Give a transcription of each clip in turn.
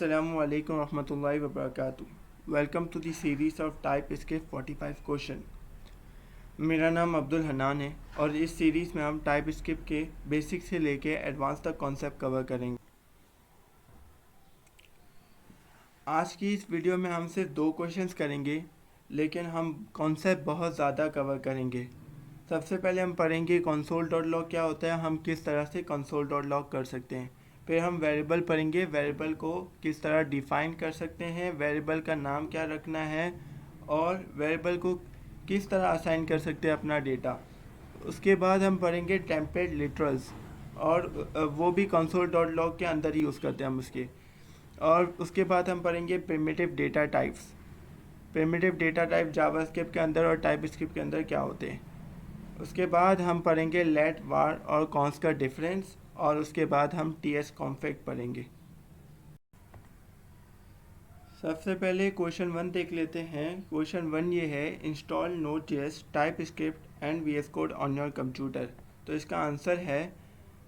Assalamualaikum warahmatullahi wabarakatuh. Welcome to the series of TypeScript 45 question. मेरा नाम अब्दुल हनान है और इस सीरीज़ में हम टाइपस्क्रिप्ट के बेसिक से लेके एडवांस तक कॉन्सेप्ट कवर करेंगे। आज की इस वीडियो में हम सिर्फ 2 क्वेश्चंस करेंगे, लेकिन हम कॉन्सेप्ट बहुत ज़्यादा कवर करेंगे। सबसे पहले हम पढ़ेंगे console.log क्या होता है, हम किस तरह से console.log कर सकते हैं। फिर हम वेरिएबल पढ़ेंगे, वेरिएबल को किस तरह डिफ़ाइन कर सकते हैं, वेरिएबल का नाम क्या रखना है और वेरिएबल को किस तरह असाइन कर सकते हैं अपना डेटा। उसके बाद हम पढ़ेंगे टेम्पलेट लिटरल्स, और वो भी console.log के अंदर ही यूज़ करते हैं हम उसके। और उसके बाद हम पढ़ेंगे primitive data types. Primitive data type JavaScript के अंदर और टाइपस्क्रिप्ट के अंदर क्या होते हैं। उसके बाद हम पढ़ेंगे लेट, वार और कॉन्स का डिफरेंस, और उसके बाद हम tsconfig पढ़ेंगे। सबसे पहले क्वेश्चन 1 देख लेते हैं। क्वेश्चन 1 ये है, install Node.js, TypeScript and VS Code on your computer. तो इसका आंसर है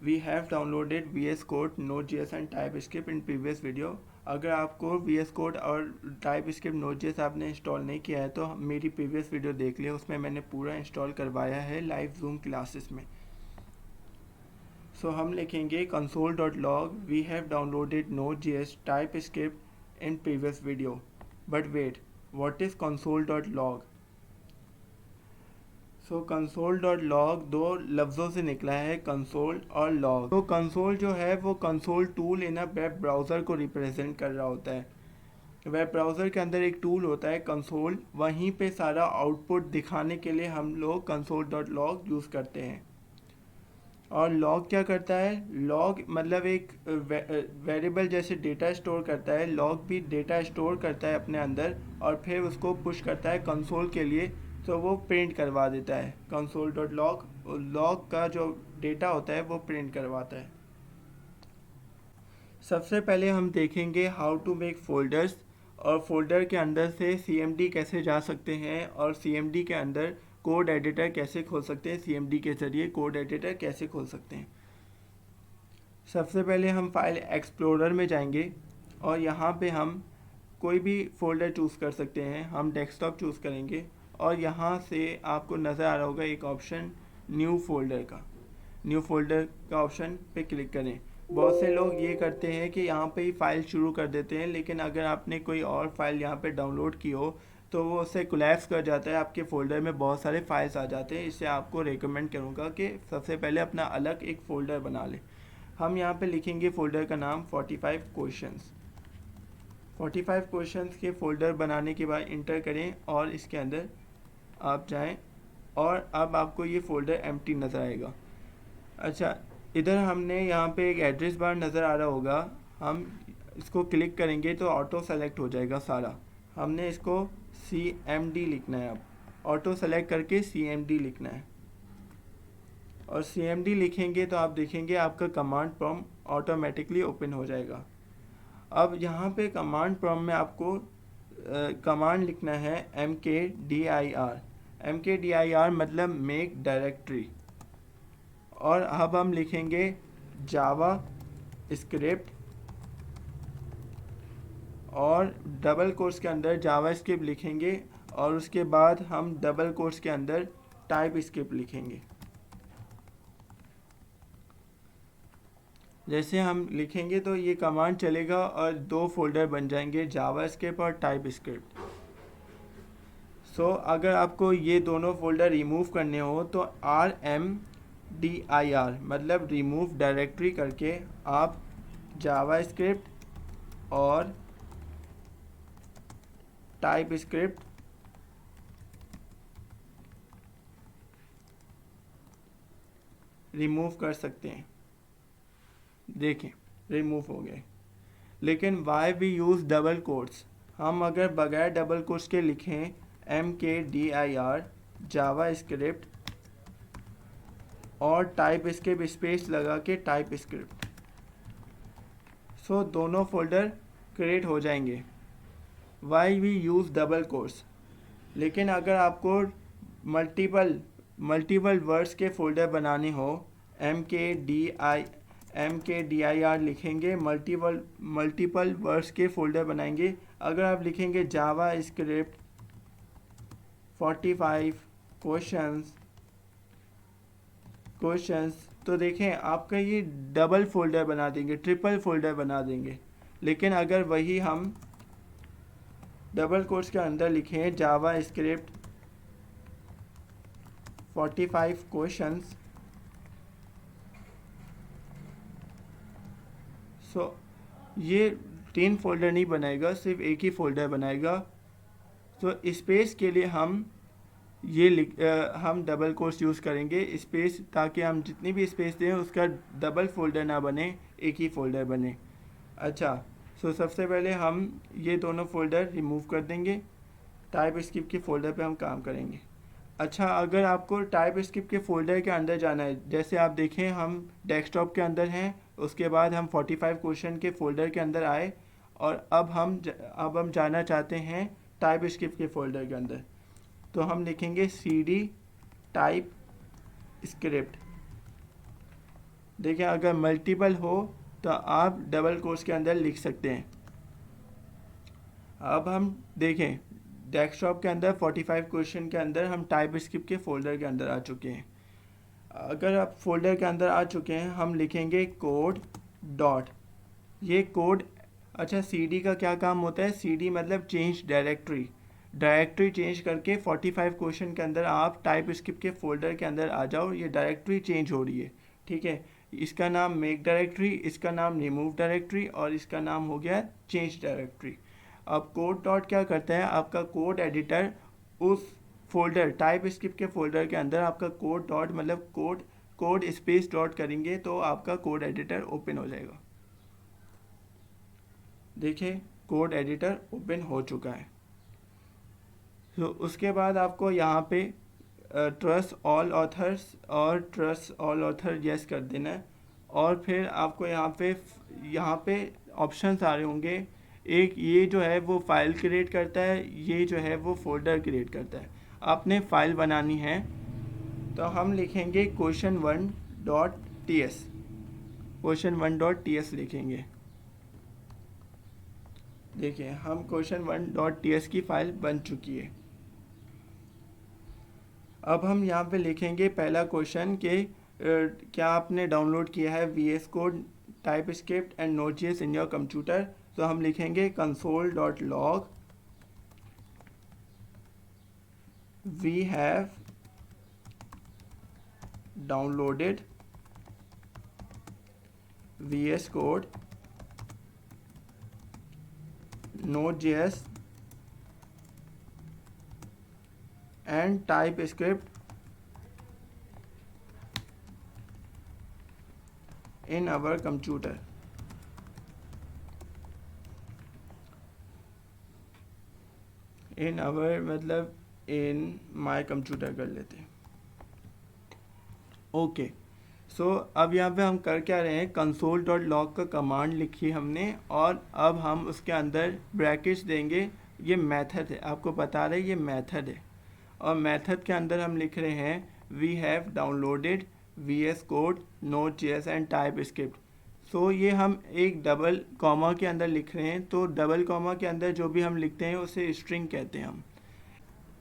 we have downloaded VS Code, Node.js and TypeScript in previous video. अगर आपको VS कोड और टाइपस्क्रिप्ट Node.js आपने इंस्टॉल नहीं किया है तो मेरी प्रीवियस वीडियो देख लिया, उसमें मैंने पूरा इंस्टॉल करवाया है लाइव जूम क्लासेस में। सो हम लिखेंगे console.log we have downloaded Node.js TypeScript in previous video. But wait, what is console.log? So console.log 2 लफ्ज़ों से निकला है, कंसोल और लॉग। तो कंसोल जो है वो console tool in a web browser को रिप्रेजेंट कर रहा होता है। वेब ब्राउज़र के अंदर एक टूल होता है कंसोल, वहीं पे सारा आउटपुट दिखाने के लिए हम लोग console.log यूज़ करते हैं। और लॉग क्या करता है? लॉग मतलब एक वेरिएबल जैसे डेटा स्टोर करता है, लॉग भी डेटा स्टोर करता है अपने अंदर और फिर उसको पुश करता है कंसोल के लिए, तो वो प्रिंट करवा देता है। console.log लॉग का जो डेटा होता है वो प्रिंट करवाता है। सबसे पहले हम देखेंगे हाउ टू मेक फोल्डर्स, और फोल्डर के अंदर से CMD कैसे जा सकते हैं, और CMD के अंदर कोड एडिटर कैसे खोल सकते हैं, CMD के ज़रिए कोड एडिटर कैसे खोल सकते हैं। सबसे पहले हम फाइल एक्सप्लोरर में जाएंगे और यहाँ पे हम कोई भी फोल्डर चूज़ कर सकते हैं। हम डेस्कटॉप चूज़ करेंगे और यहाँ से आपको नज़र आ रहा होगा एक ऑप्शन न्यू फोल्डर का ऑप्शन पे क्लिक करें। बहुत से लोग ये करते हैं कि यहाँ पे ही फाइल शुरू कर देते हैं, लेकिन अगर आपने कोई और फाइल यहाँ पे डाउनलोड की हो तो वो उससे कोलैप्स कर जाता है, आपके फ़ोल्डर में बहुत सारे फाइल्स आ जाते हैं। इससे आपको रेकमेंड करूँगा कि सबसे पहले अपना अलग एक फ़ोल्डर बना लें। हम यहाँ पे लिखेंगे फ़ोल्डर का नाम 45 क्वेश्चंस। 45 क्वेश्चंस के फ़ोल्डर बनाने के बाद इंटर करें और इसके अंदर आप जाएं और अब आपको ये फ़ोल्डर एम्प्टी नज़र आएगा। अच्छा, इधर हमने यहाँ पे एक एड्रेस बार नज़र आ रहा होगा, हम इसको क्लिक करेंगे तो ऑटो सेलेक्ट हो जाएगा सारा। हमने इसको CMD लिखना है, अब ऑटो सेलेक्ट करके CMD लिखना है। और CMD लिखेंगे तो आप देखेंगे आपका कमांड प्रॉम्प्ट ऑटोमेटिकली ओपन हो जाएगा। अब यहाँ पे कमांड प्रॉम्प्ट में आपको कमांड लिखना है MKDIR मतलब मेक डायरेक्टरी। और अब हम लिखेंगे जावा स्क्रिप्ट और डबल कोट्स के अंदर जावास्क्रिप्ट लिखेंगे, और उसके बाद हम डबल कोट्स के अंदर टाइपस्क्रिप्ट लिखेंगे। जैसे हम लिखेंगे तो ये कमांड चलेगा और 2 फोल्डर बन जाएंगे, जावास्क्रिप्ट और टाइपस्क्रिप्ट। सो अगर आपको ये दोनों फोल्डर रिमूव करने हो तो RMDIR मतलब रिमूव डायरेक्टरी करके आप जावास्क्रिप्ट और टाइपस्क्रिप्ट रिमूव कर सकते हैं। देखें, रिमूव हो गए। लेकिन why we use double quotes? हम अगर बगैर डबल कोट्स के लिखें MKDIR जावास्क्रिप्ट और टाइपस्क्रिप्ट स्पेस लगा के टाइपस्क्रिप्ट, सो दोनों फोल्डर क्रिएट हो जाएंगे। Why we use double quotes? लेकिन अगर आपको मल्टीपल वर्ड्स के फोल्डर बनाने हो, MKDIR लिखेंगे, मल्टीपल वर्ड्स के फोल्डर बनाएंगे। अगर आप लिखेंगे जावा स्क्रिप्ट 45 क्वेश्चंस तो देखें आपका ये डबल फोल्डर बना देंगे, ट्रिपल फोल्डर बना देंगे। लेकिन अगर वही हम डबल कोट्स के अंदर लिखें जावा स्क्रिप्ट 45 क्वेश्चंस, सो ये 3 फोल्डर नहीं बनाएगा, सिर्फ एक ही फोल्डर बनाएगा। तो स्पेस के लिए हम हम डबल कोट्स यूज़ करेंगे स्पेस, ताकि हम जितनी भी स्पेस दें उसका डबल फोल्डर ना बने, एक ही फोल्डर बने। अच्छा, सो सबसे पहले हम ये दोनों फोल्डर रिमूव कर देंगे, टाइप स्क्रिप्ट के फोल्डर पे हम काम करेंगे। अच्छा, अगर आपको टाइप स्क्रिप्ट के फोल्डर के अंदर जाना है, जैसे आप देखें हम डेस्कटॉप के अंदर हैं, उसके बाद हम 45 क्वेश्चन के फोल्डर के अंदर आए, और अब हम जाना चाहते हैं टाइप स्क्रिप्ट के फोल्डर के अंदर। तो हम लिखेंगे CD टाइप स्क्रिप्ट। देखिए अगर मल्टीपल हो तो आप डबल कोट्स के अंदर लिख सकते हैं। अब हम देखें डेस्कटॉप के अंदर 45 क्वेश्चन के अंदर हम टाइप स्क्रिप्ट के फोल्डर के अंदर आ चुके हैं। अगर आप फोल्डर के अंदर आ चुके हैं, हम लिखेंगे कोड डॉट, ये कोड। अच्छा, CD का क्या काम होता है? CD मतलब चेंज डायरेक्टरी चेंज करके 45 क्वेश्चन के अंदर आप टाइप स्क्रिप्ट के फोल्डर के अंदर आ जाओ, ये डायरेक्टरी चेंज हो रही है, ठीक है। इसका नाम मेक डायरेक्टरी, इसका नाम रिमूव डायरेक्टरी, और इसका नाम हो गया चेंज डायरेक्टरी। अब कोड डॉट क्या करता है, आपका कोड एडिटर उस फोल्डर टाइप स्क्रिप्ट के फोल्डर के अंदर आपका कोड डॉट मतलब कोड स्पेस डॉट करेंगे तो आपका कोड एडिटर ओपन हो जाएगा। देखिए कोड एडिटर ओपन हो चुका है। तो उसके बाद आपको यहाँ पे ट्रस्ट ऑल ऑथर यस कर देना है, और फिर आपको यहाँ पे ऑप्शंस आ रहे होंगे। एक ये जो है वो फाइल क्रिएट करता है, ये जो है वो फोल्डर क्रिएट करता है। आपने फाइल बनानी है तो हम लिखेंगे question1.ts लिखेंगे। देखिए हम question1.ts की फाइल बन चुकी है। अब हम यहाँ पे लिखेंगे पहला क्वेश्चन कि क्या आपने डाउनलोड किया है VS Code, TypeScript and Node.js in your computer. तो हम लिखेंगे console.log we have downloaded VS Code, Node.js and TypeScript in our computer। In our मतलब इन माई कंप्यूटर कर लेते हैं। ओके, सो अब यहाँ पे हम कर क्या रहे हैं, console.log का कमांड लिखी हमने, और अब हम उसके अंदर ब्रैकेट्स देंगे। ये मेथड है, आपको बता रहे ये मेथड है, और मेथड के अंदर हम लिख रहे हैं we have downloaded VS Code, Node.js and TypeScript। So ये हम एक डबल कॉमा के अंदर लिख रहे हैं, तो डबल कॉमा के अंदर जो भी हम लिखते हैं उसे स्ट्रिंग कहते हैं हम।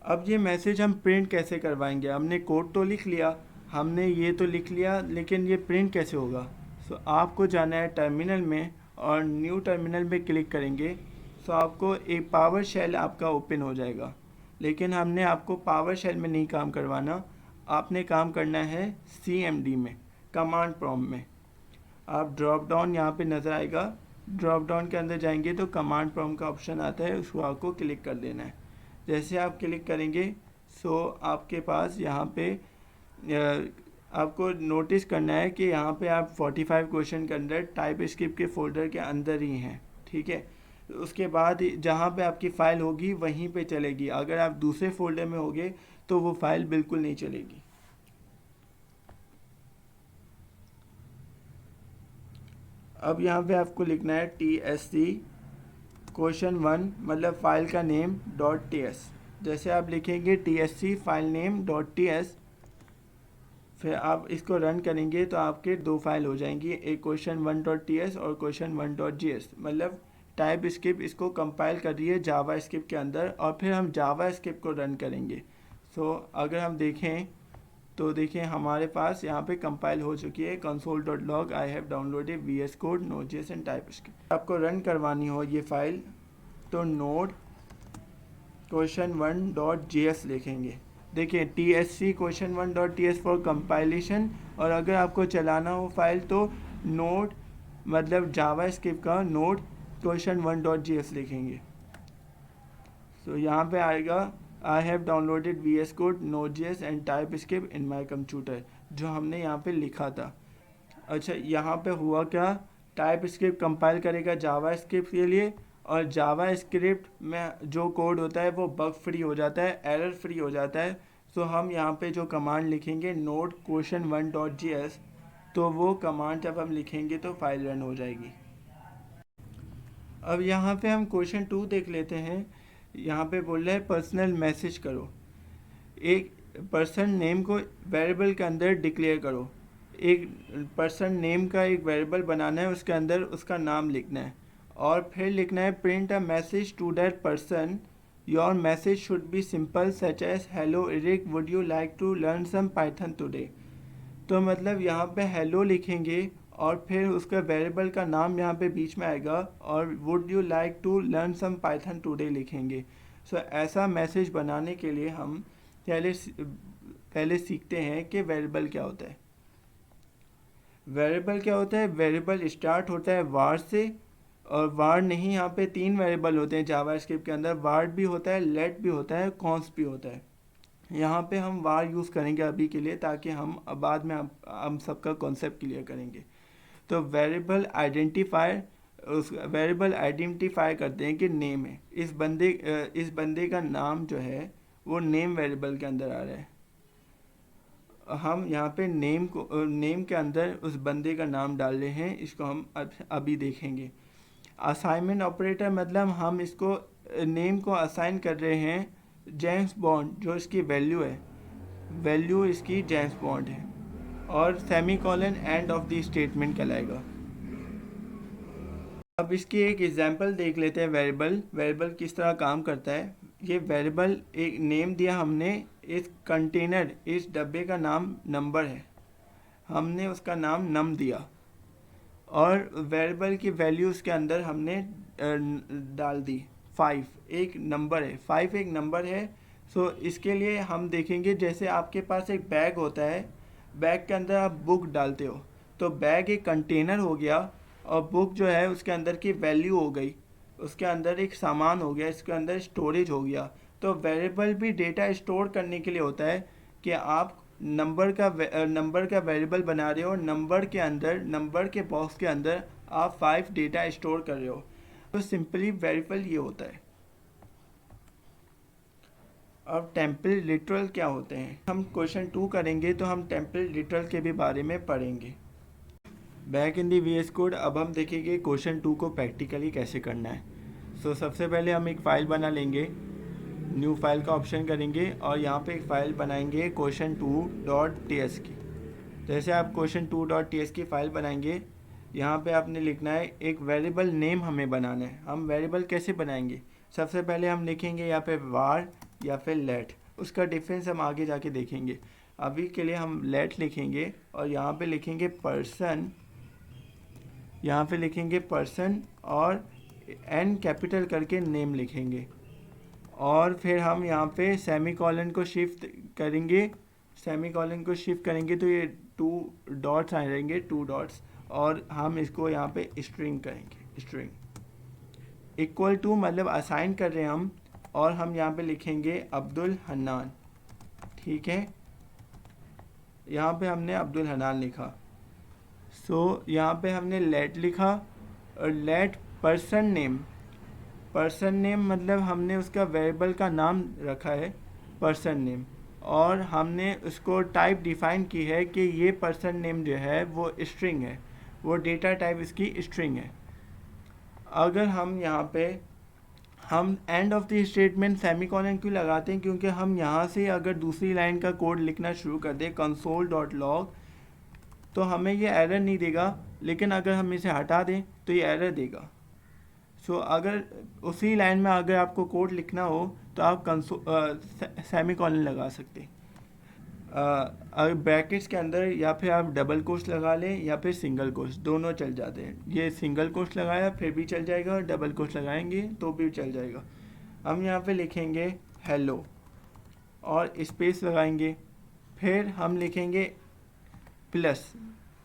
अब ये मैसेज हम प्रिंट कैसे करवाएंगे, हमने कोड तो लिख लिया, हमने ये तो लिख लिया, लेकिन ये प्रिंट कैसे होगा। सो आपको जाना है टर्मिनल में, और न्यू टर्मिनल में क्लिक करेंगे। सो आपको एक पावर शेल आपका ओपन हो जाएगा, लेकिन हमने आपको पावर शेल में नहीं काम करवाना, आपने काम करना है CMD में, कमांड प्रॉम्प्ट में। आप ड्रॉप डाउन यहाँ पे नज़र आएगा, ड्रॉप डाउन के अंदर जाएंगे तो कमांड प्रॉम्प्ट का ऑप्शन आता है, उसको आपको क्लिक कर देना है। जैसे आप क्लिक करेंगे सो आपके पास यहाँ पे आपको नोटिस करना है कि यहाँ पे आप 45 क्वेश्चन के अंदर टाइप स्क्रिप्ट के फोल्डर के अंदर ही हैं, ठीक है। उसके बाद जहाँ पे आपकी फ़ाइल होगी वहीं पे चलेगी, अगर आप दूसरे फोल्डर में होगे तो वो फाइल बिल्कुल नहीं चलेगी। अब यहाँ पे आपको लिखना है TSC question1 मतलब फाइल का नेम .ts। जैसे आप लिखेंगे TSC फाइल नेम .ts, फिर आप इसको रन करेंगे तो आपके 2 फाइल हो जाएंगी, एक question1.ts और question1.js। मतलब टाइप स्क्रिप्ट इसको कंपाइल कर रही है जावा स्क्रिप्ट के अंदर, और फिर हम जावा स्क्रिप्ट को रन करेंगे। सो अगर हम देखें तो देखिए हमारे पास यहाँ पे कंपाइल हो चुकी है console.log I have downloaded VS Code Node.js and type script. आपको रन करवानी हो ये फाइल तो नोड question1.js लिखेंगे। देखिए TSC question1.ts फॉर कंपाइलेशन, और अगर आपको चलाना हो फाइल तो नोड मतलब जावा स्क्रिप्ट का नोड question1.js लिखेंगे। तो यहाँ पे आएगा I have downloaded VS Code Node.js and type script in my computer, जो हमने यहाँ पे लिखा था। अच्छा यहाँ पे हुआ क्या, टाइप स्क्रिप्ट कंपाइल करेगा जावा स्क्रिप्ट के लिए, और जावा स्क्रिप्ट में जो कोड होता है वो बग फ्री हो जाता है, एरर फ्री हो जाता है। तो हम यहाँ पे जो कमांड लिखेंगे नोड question1.js, तो वो कमांड जब हम लिखेंगे तो फाइल रन हो जाएगी। अब यहाँ पे हम question 2 देख लेते हैं। यहाँ पे बोल रहा है पर्सनल मैसेज करो, एक पर्सन नेम को वेरिएबल के अंदर डिक्लेयर करो। एक पर्सन नेम का एक वेरिएबल बनाना है, उसके अंदर उसका नाम लिखना है, और फिर लिखना है print a message to that person, your message should be simple such as hello Eric would you like to learn some Python today. तो मतलब यहाँ पे हेलो लिखेंगे और फिर उसका वेरिएबल का नाम यहाँ पे बीच में आएगा, और would you like to learn some Python today लिखेंगे। सो ऐसा मैसेज बनाने के लिए हम पहले सीखते हैं कि वेरिएबल क्या होता है। वेरिएबल क्या होता है, वेरिएबल स्टार्ट होता है वार से, और वार नहीं, यहाँ पे 3 वेरिएबल होते हैं जावा स्क्रिप्ट के अंदर, वार भी होता है, लेट भी होता है, कॉन्स भी होता है। यहाँ पे हम वार यूज़ करेंगे अभी के लिए, ताकि हम बाद में हम सबका कॉन्सेप्ट क्लियर करेंगे। तो वेरिएबल आइडेंटिफायर, उस वेरिएबल आइडेंटिफाई करते हैं कि नेम है, इस बंदे का नाम जो है वो नेम वेरिएबल के अंदर आ रहा है। हम यहाँ पे नेम के अंदर उस बंदे का नाम डाल रहे हैं, इसको हम अभी देखेंगे। असाइनमेंट ऑपरेटर मतलब हम इसको नेम को असाइन कर रहे हैं जेम्स बॉन्ड, जो इसकी वैल्यू है, वैल्यू इसकी जेम्स बॉन्ड है, और semicolon end of the statement कहलाएगा। अब इसकी एक एग्जांपल देख लेते हैं, वेरिएबल किस तरह काम करता है। ये वेरिएबल एक नेम दिया हमने, इस कंटेनर, इस डब्बे का नाम नंबर है, हमने उसका नाम नम दिया, और वेरिएबल की वैल्यू उसके अंदर हमने डाल दी 5, एक नंबर है, 5 एक नंबर है। सो इसके लिए हम देखेंगे, जैसे आपके पास एक बैग होता है, बैग के अंदर आप बुक डालते हो, तो बैग एक कंटेनर हो गया, और बुक जो है उसके अंदर की वैल्यू हो गई, उसके अंदर एक सामान हो गया, इसके अंदर स्टोरेज हो गया। तो वेरिएबल भी डेटा स्टोर करने के लिए होता है कि आप नंबर का वेरिएबल बना रहे हो, नंबर के अंदर, नंबर के बॉक्स के अंदर आप 5 डेटा स्टोर कर रहे हो। तो सिंपली वेरिएबल ये होता है। अब टेम्पल लिटरल क्या होते हैं, हम क्वेश्चन 2 करेंगे तो हम टेम्पल लिटरल के भी बारे में पढ़ेंगे। Back in the VS code. अब हम देखेंगे क्वेश्चन 2 को प्रैक्टिकली कैसे करना है। सो सबसे पहले हम एक फ़ाइल बना लेंगे, न्यू फाइल का ऑप्शन करेंगे, और यहाँ पे एक फ़ाइल बनाएंगे question2.ts की। जैसे आप question2.ts की फ़ाइल बनाएंगे, यहाँ पे आपने लिखना है एक वेरिएबल नेम हमें बनाना है। हम वेरिएबल कैसे बनाएंगे, सबसे पहले हम लिखेंगे यहाँ पे var या फिर let, उसका डिफरेंस हम आगे जाके देखेंगे। अभी के लिए हम let लिखेंगे, और यहाँ पे लिखेंगे पर्सन, यहाँ पे लिखेंगे पर्सन, और n कैपिटल करके नेम लिखेंगे, और फिर हम यहाँ पे सेमीकोलन को शिफ्ट करेंगे, सेमीकोलन को शिफ्ट करेंगे तो ये 2 डॉट्स आ जाएंगे, 2 डॉट्स, और हम इसको यहाँ पे स्ट्रिंग करेंगे, स्ट्रिंग इक्वल टू मतलब असाइन कर रहे हैं हम, और हम यहाँ पे लिखेंगे अब्दुल हन्नान। ठीक है, यहाँ पे हमने अब्दुल हन्नान लिखा। सो यहाँ पे हमने लेट लिखा, और let person name, person name मतलब हमने उसका वेरिएबल का नाम रखा है पर्सन नेम, और हमने उसको टाइप डिफाइन की है कि ये पर्सन नेम जो है वो स्ट्रिंग है, वो डेटा टाइप इसकी स्ट्रिंग है। अगर हम यहाँ पे हम end of the statement semicolon क्यों लगाते हैं, क्योंकि हम यहाँ से अगर दूसरी लाइन का कोड लिखना शुरू कर दें console.log तो हमें ये एरर नहीं देगा, लेकिन अगर हम इसे हटा दें तो ये एरर देगा। सो अगर उसी लाइन में अगर आपको कोड लिखना हो तो आप सेमीकोलन लगा सकते। अगर ब्रैकेट्स के अंदर या फिर आप डबल कोट्स लगा लें या फिर सिंगल कोट्स, दोनों चल जाते हैं। ये सिंगल कोट्स लगाया फिर भी चल जाएगा और डबल कोट्स लगाएंगे तो भी चल जाएगा। हम यहाँ पे लिखेंगे हेलो और स्पेस लगाएंगे, फिर हम लिखेंगे प्लस।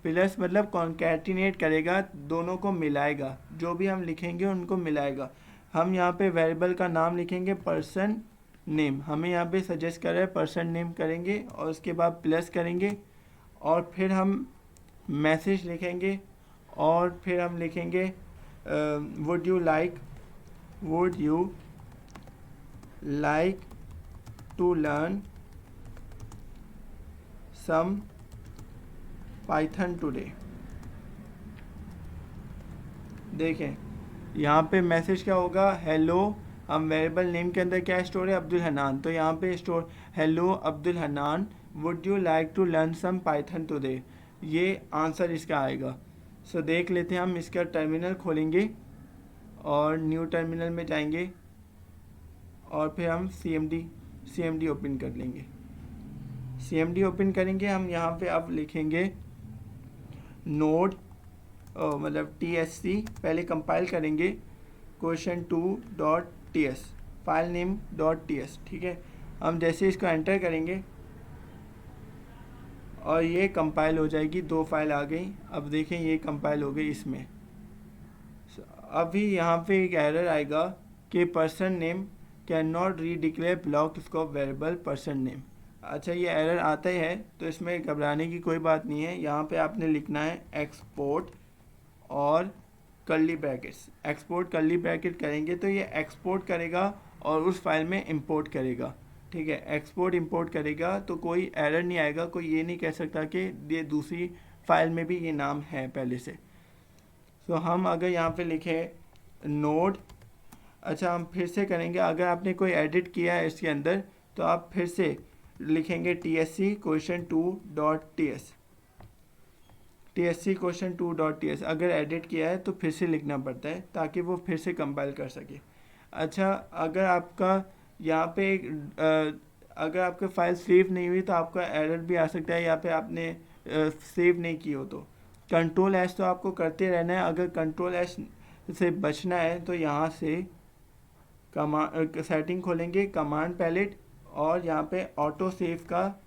प्लस मतलब कॉन्कैटिनेट करेगा, दोनों को मिलाएगा, जो भी हम लिखेंगे उनको मिलाएगा। हम यहाँ पे वेरिएबल का नाम लिखेंगे पर्सन नेम, हमें यहाँ पे सजेस्ट कर रहा है पर्सन नेम करेंगे और उसके बाद प्लस करेंगे और फिर हम मैसेज लिखेंगे और फिर हम लिखेंगे would you like to learn some Python today. देखें यहाँ पे मैसेज क्या होगा, हेलो। हम वेरिएबल नेम के अंदर क्या स्टोर है, अब्दुल हनान, तो यहाँ पे store hello Abdul Hanan would you like to learn some Python today, ये आंसर इसका आएगा। सो देख लेते हैं, हम इसका टर्मिनल खोलेंगे और न्यू टर्मिनल में जाएंगे और फिर हम CMD ओपन कर लेंगे। CMD ओपन करेंगे, हम यहाँ पे अब लिखेंगे नोड मतलब TSC, पहले कंपाइल करेंगे question2.ts फाइल नेम .ts, ठीक है। हम जैसे इसको एंटर करेंगे और ये कंपाइल हो जाएगी, 2 फाइल आ गई। अब देखें ये कंपाइल हो गई इसमें। अभी यहाँ पे एक एरर आएगा कि person name can not redeclare block scope variable person name. अच्छा ये एरर आता ही है तो इसमें घबराने की कोई बात नहीं है। यहाँ पे आपने लिखना है एक्सपोर्ट और curly brackets. Export curly bracket करेंगे तो ये एक्सपोर्ट करेगा और उस फाइल में इंपोर्ट करेगा, ठीक है। एक्सपोर्ट इंपोर्ट करेगा तो कोई एरर नहीं आएगा, कोई ये नहीं कह सकता कि ये दूसरी फाइल में भी ये नाम है पहले से। तो हम अगर यहाँ पे लिखें नोड, अच्छा हम फिर से करेंगे, अगर आपने कोई एडिट किया है इसके अंदर तो आप फिर से लिखेंगे TSC question2.ts। TSC question2.ts अगर एडिट किया है तो फिर से लिखना पड़ता है ताकि वो फिर से कंपाइल कर सके। अच्छा अगर आपका यहाँ पे अगर आपका फाइल सेव नहीं हुई तो आपका एरर भी आ सकता है, यहाँ पे आपने सेव नहीं की हो तो Ctrl+S तो आपको करते रहना है। अगर Ctrl+S से बचना है तो यहाँ से सेटिंग खोलेंगे, कमांड पैलेट, और यहाँ पे ऑटो सेव का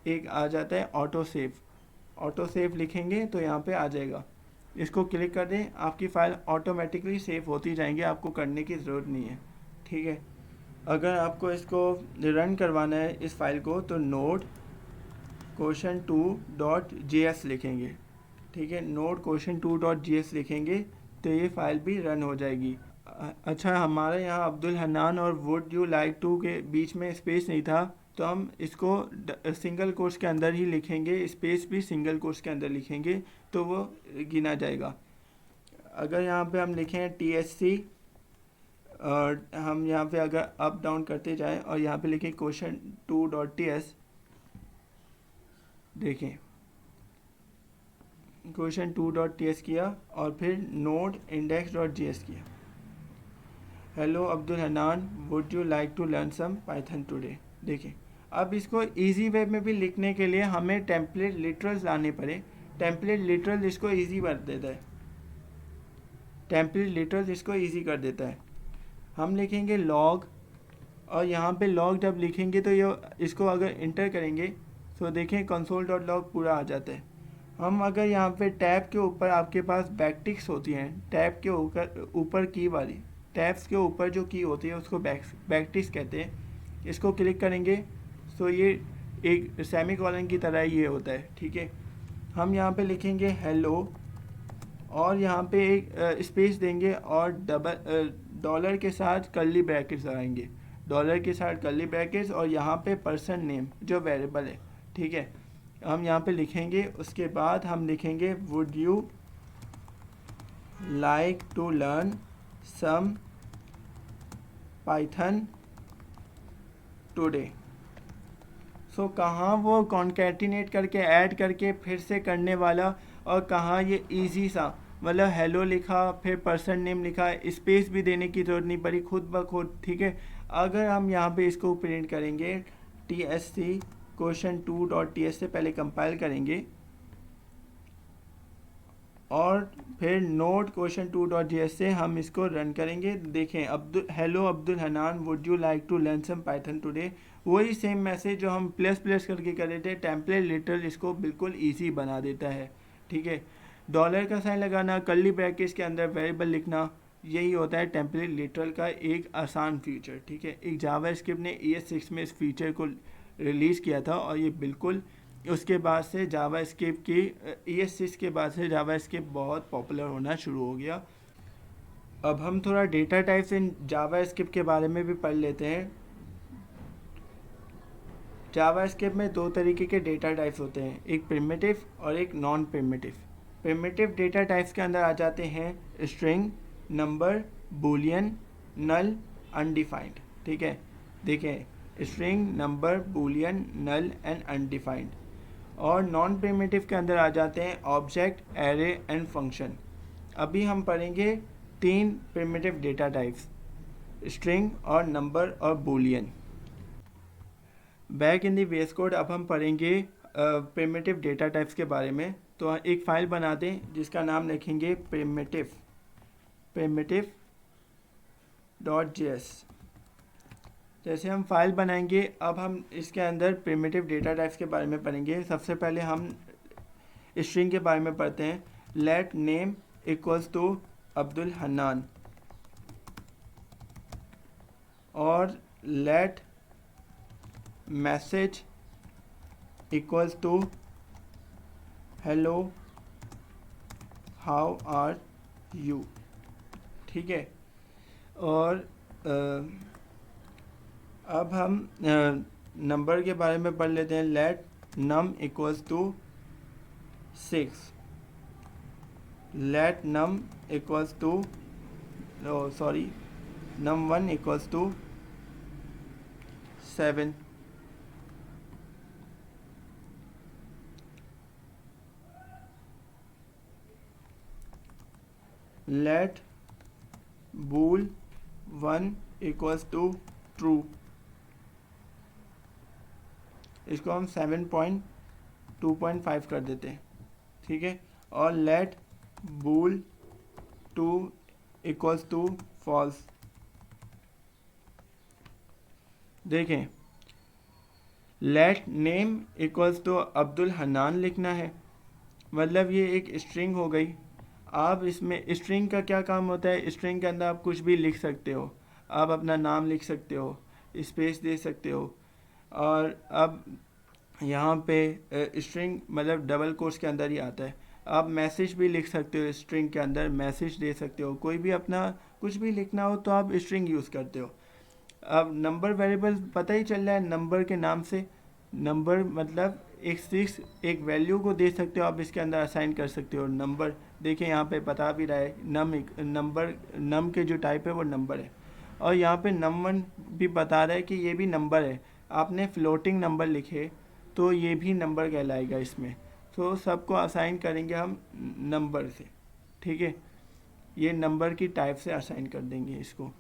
एक आ जाता है, ऑटो सेव लिखेंगे तो यहाँ पे आ जाएगा। इसको क्लिक कर दें, आपकी फ़ाइल ऑटोमेटिकली सेव होती जाएंगी, आपको करने की ज़रूरत नहीं है, ठीक है। अगर आपको इसको रन करवाना है इस फाइल को तो नोड question2.js लिखेंगे, ठीक है। नोड question2.js लिखेंगे तो ये फाइल भी रन हो जाएगी। अच्छा हमारे यहाँ अब्दुल हनान और वुड यू लाइक टू के बीच में स्पेस नहीं था तो हम इसको सिंगल कोट्स के अंदर ही लिखेंगे, स्पेस भी सिंगल कोट्स के अंदर लिखेंगे तो वो गिना जाएगा। अगर यहाँ पे हम लिखें TSC और हम यहाँ पे अगर अप डाउन करते जाएं और यहाँ पे लिखें question2.ts, देखें question2.ts किया और फिर नोड index.js किया। Hello Abdul Hanan would you like to learn some Python today. देखिए अब इसको इजी वे में भी लिखने के लिए हमें टेम्पलेट लिटरल्स लाने पड़े। टेम्पलेट लिटरल इसको इजी कर देता है, टेम्पलेट लिटरल्स इसको इजी कर देता है। हम लिखेंगे लॉग और यहाँ पे लॉग जब लिखेंगे तो ये इसको अगर इंटर करेंगे तो देखें console.log पूरा आ जाता है। हम अगर यहाँ पे टैब के ऊपर आपके पास बैकटिक्स होती हैं, टैब के ऊपर की वाली टैब्स के ऊपर जो की होती है उसको बैकटिक्स कहते हैं। इसको क्लिक करेंगे तो ये एक सेमीकोलन की तरह ये होता है, ठीक है। हम यहाँ पे लिखेंगे हेलो और यहाँ पे एक स्पेस देंगे और डॉलर के साथ कर्ली ब्रैकेट्स लगाएंगे, डॉलर के साथ कर्ली ब्रैकेट्स और यहाँ पे पर्सन नेम जो वेरिएबल है, ठीक है, हम यहाँ पे लिखेंगे। उसके बाद हम लिखेंगे would you like to learn some Python today. So कहाँ वो कॉन्कैटिनेट करके ऐड करके फिर से करने वाला, और कहाँ ये इजी सा, मतलब हेलो लिखा फिर पर्सन नेम लिखा, स्पेस भी देने की ज़रूरत नहीं पड़ी, खुद ब खुद। ठीक है, अगर हम यहाँ पे इसको प्रिंट करेंगे TSC question2.ts से पहले कंपाइल करेंगे और फिर नोट question2.js से हम इसको रन करेंगे। देखें, hello Abdul Hanan, would you like to learn some Python today. वही सेम मैसेज जो हम प्लस प्लस करके कर रहे थे, टेम्पलेट लिटरल इसको बिल्कुल इजी बना देता है। ठीक है, डॉलर का साइन लगाना, कर्ली ब्रैकेट्स के अंदर वेरिएबल लिखना, यही होता है टेम्पलेट लिटरल का एक आसान फीचर। ठीक है, एक जावास्क्रिप्ट ने ES6 में इस फीचर को रिलीज़ किया था और ये बिल्कुल उसके बाद से जावास्क्रिप्ट की ES6 के बाद से जावास्क्रिप्ट बहुत पॉपुलर होना शुरू हो गया। अब हम थोड़ा डेटा टाइप्स इन जावास्क्रिप्ट के बारे में भी पढ़ लेते हैं। जावास्क्रिप्ट में दो तरीके के डेटा टाइप्स होते हैं, एक प्रिमिटिव और एक non primitive. Primitive data types के अंदर आ जाते हैं string, number, boolean, null, undefined. ठीक है, देखें, string, number, boolean, null and undefined. और नॉन प्रिमिटिव के अंदर आ जाते हैं ऑब्जेक्ट, एरे एंड फंक्शन। अभी हम पढ़ेंगे तीन प्रिमिटिव डेटा टाइप्स, स्ट्रिंग और नंबर और Boolean. Back in the VS code अब हम पढ़ेंगे प्रिमिटिव डेटा टाइप्स के बारे में। तो एक फ़ाइल बना दें जिसका नाम लिखेंगे primitive.js। जैसे हम फाइल बनाएंगे, अब हम इसके अंदर प्रिमिटिव डेटा टाइप्स के बारे में पढ़ेंगे। सबसे पहले हम स्ट्रिंग के बारे में पढ़ते हैं। Let name equals to Abdul Hannan और let message equals to hello how are you. ठीक है, और अब हम नंबर के बारे में पढ़ लेते हैं। Let num equals to 6, let num equals to num1 equals to 7। Let bool1 equals to true, इसको हम 7.2.5 कर देते हैं। ठीक है, और let bool2 equals to false. देखें, let name equals to Abdul Hannan लिखना है, मतलब ये एक स्ट्रिंग हो गई। आप इसमें स्ट्रिंग का क्या काम होता है, स्ट्रिंग के अंदर आप कुछ भी लिख सकते हो, आप अपना नाम लिख सकते हो, स्पेस दे सकते हो। और अब यहाँ पे स्ट्रिंग मतलब डबल कोट्स के अंदर ही आता है। आप मैसेज भी लिख सकते हो, स्ट्रिंग के अंदर मैसेज दे सकते हो, कोई भी अपना कुछ भी लिखना हो तो आप स्ट्रिंग यूज़ करते हो। अब नंबर वेरिएबल पता ही चल रहा है नंबर के नाम से। नंबर मतलब एक वैल्यू को दे सकते हो, आप इसके अंदर असाइन कर सकते हो नंबर। देखिए यहाँ पे बता भी रहा है नम के जो टाइप है वो नंबर है, और यहाँ पे num1 भी बता रहा है कि ये भी नंबर है। आपने फ्लोटिंग नंबर लिखे तो ये भी नंबर कहलाएगा इसमें। तो सबको असाइन करेंगे हम नंबर से। ठीक है, ये नंबर की टाइप से असाइन कर देंगे इसको।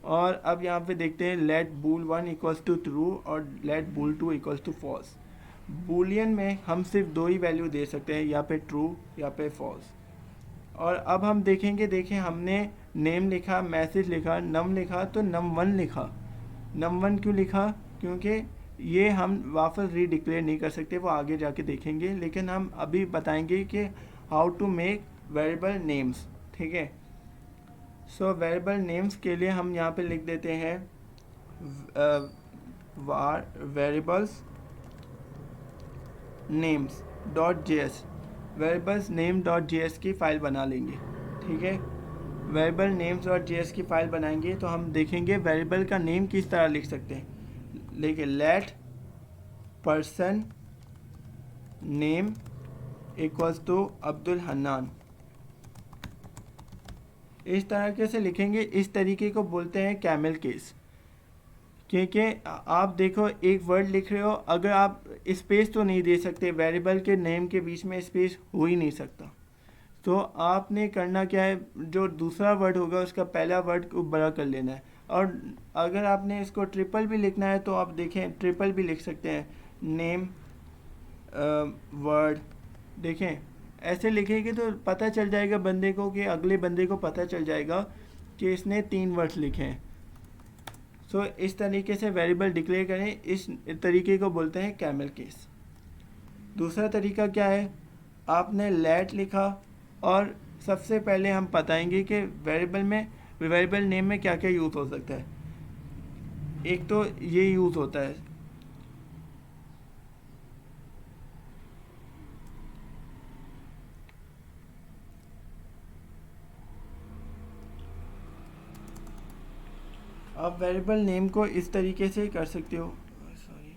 और अब यहाँ पे देखते हैं let bool1 equals to true और let bool2 equals to false. Boolean में हम सिर्फ दो ही वैल्यू दे सकते हैं, या पे ट्रू या पे फॉल्स। और अब हम देखेंगे, देखें हमने नेम लिखा, मैसेज लिखा, नम लिखा, तो num1 लिखा। num1 क्यों लिखा, क्योंकि ये हम वापस रीडिक्लेयर नहीं कर सकते, वो आगे जाके देखेंगे। लेकिन हम अभी बताएंगे कि how to make variable names. ठीक है, सो वेरिएबल नेम्स के लिए हम यहाँ पे लिख देते हैं variables names dot JS. Variables name dot JS की फ़ाइल बना लेंगे। ठीक है, वेरिएबल नेम्स डॉट जेएस की फ़ाइल बनाएंगे तो हम देखेंगे वेरिएबल का नेम किस तरह लिख सकते हैं। देखिए, let person name equals to Abdul Hannan, इस तरीके से लिखेंगे, इस तरीके को बोलते हैं कैमल केस। क्योंकि आप देखो एक वर्ड लिख रहे हो, अगर आप स्पेस तो नहीं दे सकते, वेरिएबल के नेम के बीच में स्पेस हो ही नहीं सकता, तो आपने करना क्या है, जो दूसरा वर्ड होगा उसका पहला वर्ड को बड़ा कर लेना है। और अगर आपने इसको ट्रिपल भी लिखना है तो आप देखें ट्रिपल भी लिख सकते हैं, नेम वर्ड, देखें ऐसे लिखेंगे तो पता चल जाएगा बंदे को, कि अगले बंदे को पता चल जाएगा कि इसने 3 वर्ड्स लिखे हैं। सो इस तरीके से वेरिएबल डिक्लेयर करें, इस तरीके को बोलते हैं कैमल केस। दूसरा तरीका क्या है, आपने लेट लिखा, और सबसे पहले हम बताएंगे कि वेरिएबल नेम में क्या क्या यूज़ हो सकता है। एक तो ये यूज़ होता है, आप वेरिएबल नेम को इस तरीके से कर सकते हो, सॉरी,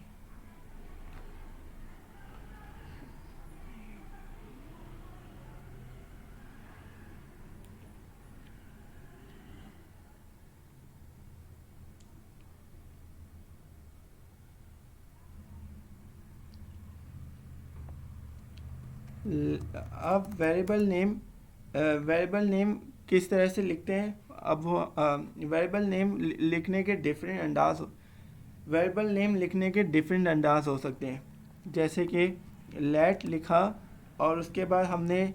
आप वेरिएबल नेम किस तरह से लिखते हैं। अब वो वेरिएबल नेम लिखने के डिफरेंट अंदाज हो सकते हैं। जैसे कि लेट लिखा और उसके बाद हमने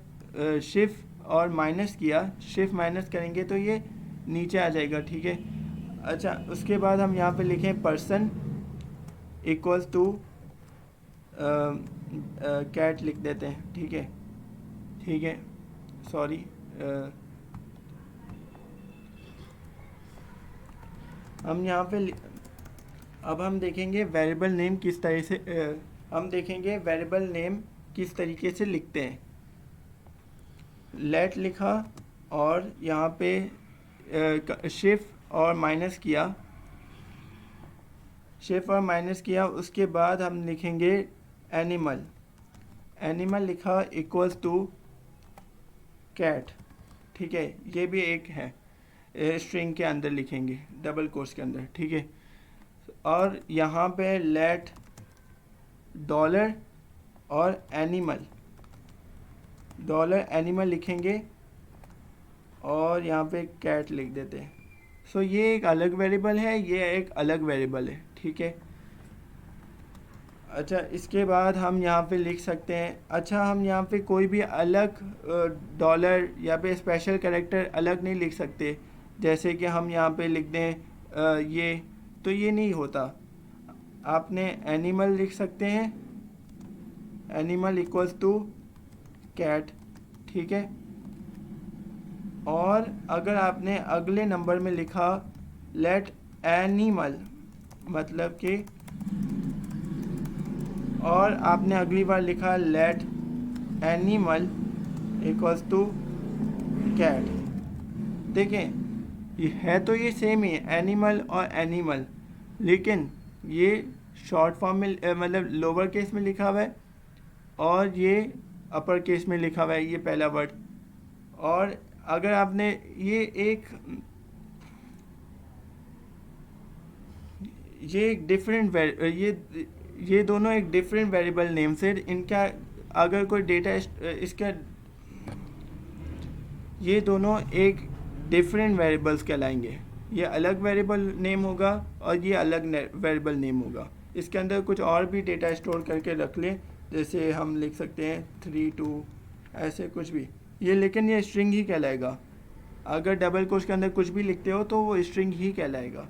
शिफ्ट और माइनस किया, शिफ्ट माइनस करेंगे तो ये नीचे आ जाएगा, ठीक है। अच्छा, उसके बाद हम यहाँ पे लिखें पर्सन इक्वल्स टू कैट लिख देते हैं, ठीक है, ठीक है, सॉरी, हम यहाँ पे अब हम देखेंगे वेरिएबल नेम किस तरह से लिखते हैं। लेट लिखा और यहाँ पे शिफ्ट और माइनस किया, उसके बाद हम लिखेंगे एनिमल लिखा इक्वल्स टू कैट, ठीक है, ये भी एक है, स्ट्रिंग के अंदर लिखेंगे, डबल कोट्स के अंदर, ठीक है। और यहाँ पे लेट डॉलर और एनिमल लिखेंगे और यहाँ पे कैट लिख देते हैं। सो ये एक अलग वेरिएबल है, ये एक अलग वेरिएबल है, ठीक है। अच्छा, इसके बाद हम यहाँ पे लिख सकते हैं, अच्छा हम यहाँ पे कोई भी अलग डॉलर या पे स्पेशल कैरेक्टर अलग नहीं लिख सकते। जैसे कि हम यहाँ पे लिख दें ये, तो ये नहीं होता। आपने एनिमल लिख सकते हैं, एनिमल इक्वल्स टू कैट, ठीक है। और अगर आपने अगले नंबर में लिखा लेट एनिमल, मतलब कि, और आपने अगली बार लिखा let animal equals to cat, देखें ये है तो ये सेम ही है, एनिमल और एनिमल, लेकिन ये शॉर्ट फॉर्म में मतलब लोअर केस में लिखा हुआ है और ये अपर केस में लिखा हुआ है, ये पहला वर्ड। और अगर आपने ये दोनों एक डिफरेंट वेरिएबल नेम से, इनका अगर कोई डेटा इसका, ये दोनों एक डिफरेंट वेरिएबल्स कहलाएंगे। ये अलग वेरिएबल नेम होगा और ये अलग वेरिएबल नेम होगा। इसके अंदर कुछ और भी डेटा स्टोर करके रख लें, जैसे हम लिख सकते हैं 3 2 ऐसे कुछ भी, ये लेकिन ये स्ट्रिंग ही कहलाएगा। अगर डबल कोट्स के अंदर कुछ भी लिखते हो तो वो स्ट्रिंग ही कहलाएगा।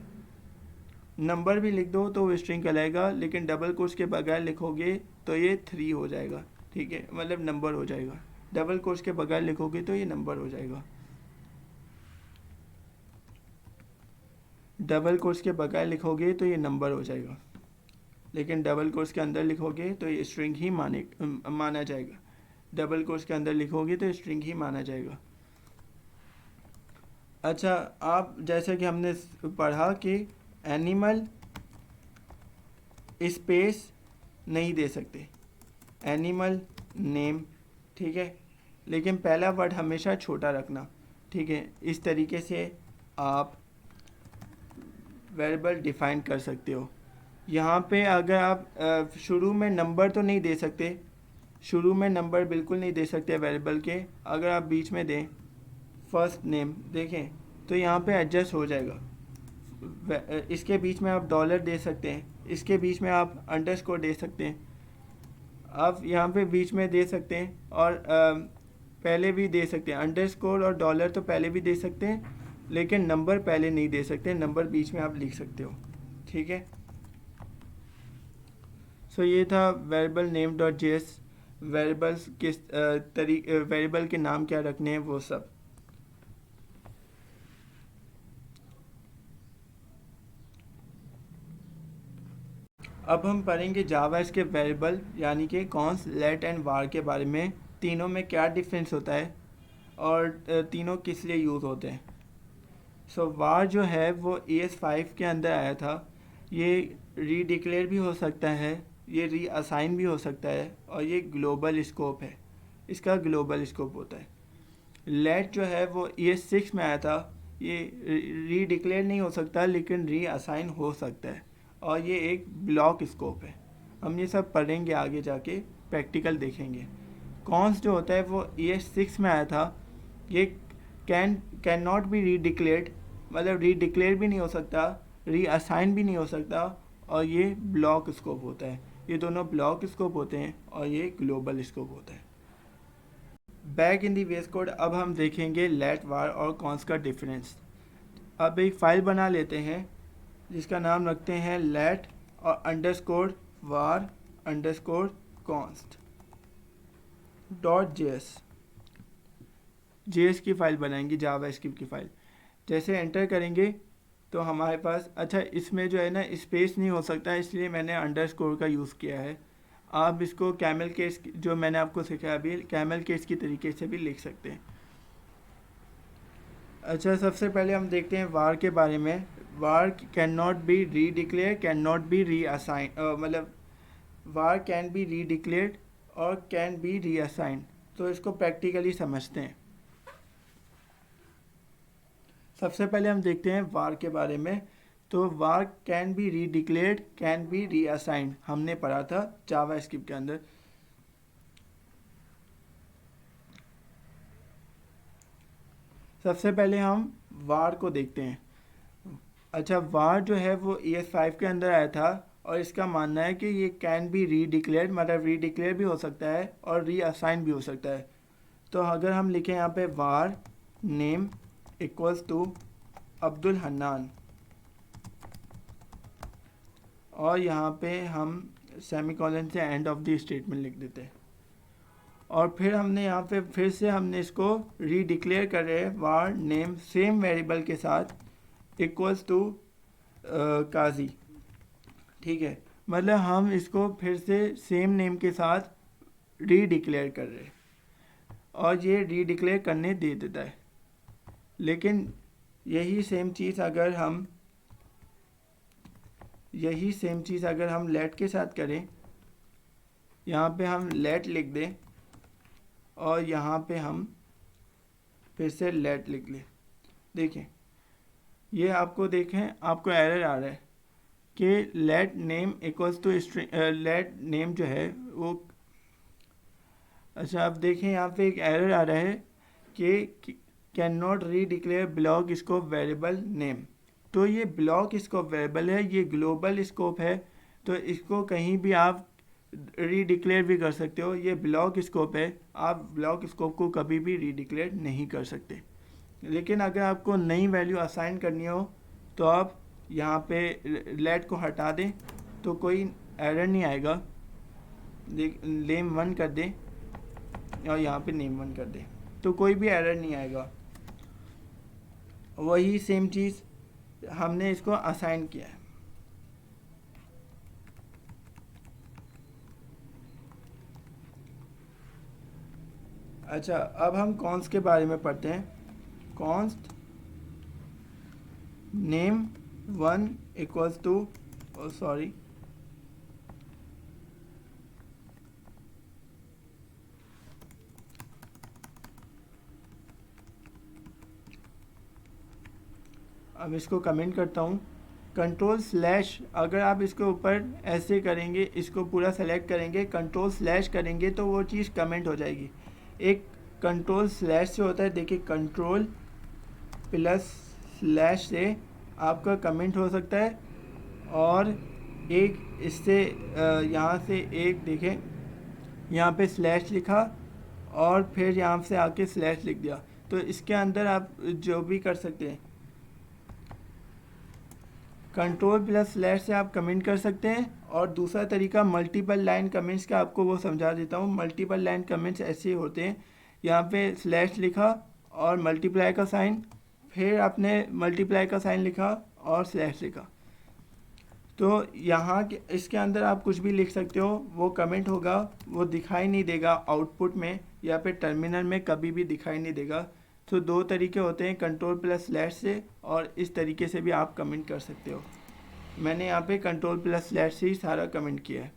नंबर भी लिख दो तो वो स्ट्रिंग कहलाएगा, लेकिन डबल कोट्स के बगैर लिखोगे तो ये 3 हो जाएगा, ठीक है, मतलब नंबर हो जाएगा। डबल कोट्स के बगैर लिखोगे तो ये नंबर हो जाएगा। डबल कोट्स के बगैर लिखोगे तो ये नंबर हो जाएगा, लेकिन डबल कोट्स के अंदर लिखोगे तो ये स्ट्रिंग ही माना जाएगा। डबल कोट्स के अंदर लिखोगे तो स्ट्रिंग ही माना जाएगा। अच्छा, आप जैसे कि हमने पढ़ा कि एनिमल स्पेस नहीं दे सकते, एनिमल नेम, ठीक है, लेकिन पहला वर्ड हमेशा छोटा रखना। ठीक है, इस तरीके से आप वेरिएबल डिफाइन कर सकते हो। यहाँ पे अगर आप शुरू में नंबर तो नहीं दे सकते, शुरू में नंबर बिल्कुल नहीं दे सकते वेरिएबल के। अगर आप बीच में दें फर्स्ट नेम देखें तो यहाँ पे एडजस्ट हो जाएगा। इसके बीच में आप डॉलर दे सकते हैं, इसके बीच में आप अंडरस्कोर दे सकते हैं, आप यहाँ पे बीच में दे सकते हैं और पहले भी दे सकते हैं। अंडरस्कोर और डॉलर तो पहले भी दे सकते हैं, लेकिन नंबर पहले नहीं दे सकते, नंबर बीच में आप लिख सकते हो। ठीक है, सो ये था variable name dot JS, variables किस तरीके, वेरिएबल के नाम क्या रखने हैं वो सब। अब हम पढ़ेंगे जावा के वेरिएबल यानी कि कॉन्स, लेट एंड वार के बारे में। तीनों में क्या डिफरेंस होता है और तीनों किस लिए यूज़ होते हैं। सो वार जो है वो ES5 के अंदर आया था। ये रीडिक्लेयर भी हो सकता है, ये रीअसाइन भी हो सकता है, और ये ग्लोबल स्कोप है, इसका ग्लोबल स्कोप होता है। लेट जो है वो ES6 में आया था। ये रीडिक्लेयर नहीं हो सकता लेकिन रीअसाइन हो सकता है, और ये एक ब्लॉक स्कोप है। हम ये सब पढ़ेंगे आगे जाके, प्रैक्टिकल देखेंगे। कॉन्स जो होता है वो ES6 में आया था। ये कैन नॉट बी रीडिक्लेयर्ड, मतलब रीडिक्लेयर भी नहीं हो सकता, रीअसाइन भी नहीं हो सकता, और ये ब्लॉक स्कोप होता है। ये दोनों ब्लॉक स्कोप होते हैं और ये ग्लोबल स्कोप होता है। Back in the VS code अब हम देखेंगे लेट, वार और कॉन्स का डिफरेंस। अब एक फ़ाइल बना लेते हैं जिसका नाम रखते हैं लेट और अंडरस्कोर वार अंडरस्कोर कॉन्स्ट डॉट जेएस की फ़ाइल बनाएंगे, जावा स्क्रिप्ट की फ़ाइल। जैसे एंटर करेंगे तो हमारे पास, अच्छा इसमें जो है ना स्पेस नहीं हो सकता, इसलिए मैंने अंडरस्कोर का यूज़ किया है। आप इसको कैमल केस जो मैंने आपको सिखाया अभी, कैमल केस की तरीके से भी लिख सकते हैं। अच्छा, सबसे पहले हम देखते हैं वार के बारे में। वार कैन नॉट बी री डिक्लेयर, कैन नॉट बी री असाइन, मतलब वार कैन बी री डिक्लेयर्ड और कैन बी री असाइन। तो इसको प्रैक्टिकली समझते हैं। सबसे पहले हम देखते हैं वार के बारे में। तो वार कैन बी री डिक्लेयर्ड, कैन बी री असाइंड, हमने पढ़ा था जावा स्क्रिप्ट के अंदर। सबसे पहले हम वार को देखते हैं। अच्छा, वार जो है वो ES5 के अंदर आया था, और इसका मानना है कि ये कैन बी री डिक्लेयर्ड, मतलब री डिक्लेयर भी हो सकता है और री असाइन भी हो सकता है। तो अगर हम लिखें यहाँ पे var name equals to Abdul Hannan, और यहाँ पे हम सेमीकोलन से एंड ऑफ द स्टेटमेंट लिख देते हैं, और फिर हमने यहाँ पे फिर से हमने इसको री डिक्लेयर कर रहे हैं वार नेम सेम वेरिएबल के साथ इक्वल्स टू काजी। ठीक है, मतलब हम इसको फिर से सेम नेम के साथ री डिक्लेयर कर रहे हैं, और ये री डिक्लेयर करने दे देता है। लेकिन यही सेम चीज़ अगर हम लेट के साथ करें, यहाँ पे हम लेट लिख दें और यहाँ पे हम फिर से लेट लिख लें, देखें ये आपको आपको एरर आ रहा है कि let name equals to let name जो है वो, अच्छा आप देखें यहाँ पे एक एरर आ रहा है कि कैन नॉट री declare block scope variable name. तो ये ब्लॉक स्कोप वेरिएबल है, ये ग्लोबल स्कोप है, तो इसको कहीं भी आप री डिक्लेयर भी कर सकते हो। ये ब्लॉक स्कोप है, आप ब्लॉक स्कोप को कभी भी री डिक्लेयर नहीं कर सकते। लेकिन अगर आपको नई वैल्यू असाइन करनी हो तो आप यहाँ पे लेट को हटा दें तो कोई एरर नहीं आएगा। नेम 1 कर दें और यहाँ पे नेम 1 कर दें तो कोई भी एरर नहीं आएगा। वही सेम चीज़ हमने इसको असाइन किया है। अच्छा, अब हम कॉन्स के बारे में पढ़ते हैं। Const name 1 equals to, sorry अब इसको कमेंट करता हूँ। कंट्रोल स्लैश, अगर आप इसके ऊपर ऐसे करेंगे, इसको पूरा सेलेक्ट करेंगे, कंट्रोल स्लैश करेंगे तो वो चीज़ कमेंट हो जाएगी। एक कंट्रोल स्लैश से होता है, देखिए कंट्रोल प्लस स्लैश से आपका कमेंट हो सकता है, और एक इससे यहाँ से एक देखें, यहाँ पे स्लैश लिखा और फिर यहाँ से आके स्लैश लिख दिया, तो इसके अंदर आप जो भी कर सकते हैं। कंट्रोल प्लस स्लैश से आप कमेंट कर सकते हैं। और दूसरा तरीका मल्टीपल लाइन कमेंट्स का आपको वो समझा देता हूँ। मल्टीपल लाइन कमेंट्स ऐसे होते हैं, यहाँ पे स्लैश लिखा और मल्टीप्लाई का साइन, फिर आपने मल्टीप्लाई का साइन लिखा और स्लैश लिखा, तो यहाँ के इसके अंदर आप कुछ भी लिख सकते हो, वो कमेंट होगा, वो दिखाई नहीं देगा आउटपुट में या फिर टर्मिनल में कभी भी दिखाई नहीं देगा। तो दो तरीके होते हैं, कंट्रोल प्लस स्लैश से, और इस तरीके से भी आप कमेंट कर सकते हो। मैंने यहाँ पे कंट्रोल प्लस स्लैश से ही सारा कमेंट किया है।